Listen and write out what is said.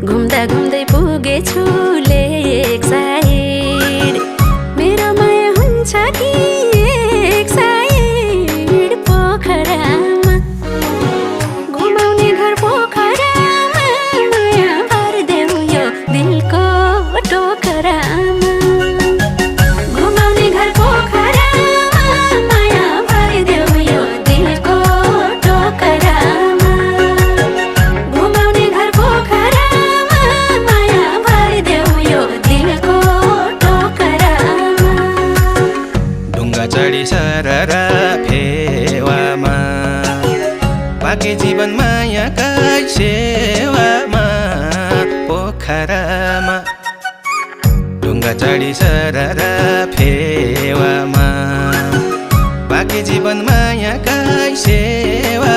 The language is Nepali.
घुम्दा घुम्दै पुगेछु लेक साइड मेरो माया हुन्छ कि एक साइड पोखरामा घुमाउने घर पोखरामा माया भरिदेऊ यो दिलको टोकरामा घुमाउने घर पोखरामा माया भरिदेऊ यो दिलको टोकरामा घुमाउने घर पोखरामा माया भरिदेऊ यो दिलको टोकरामा ढुङ्गा चढी सररा फेवामा बाँकी जीवन मायाकै सेवामा पोखरामा ढुङ्गा चढी सररा फेवामा बाँकी जीवन मायाकै सेवा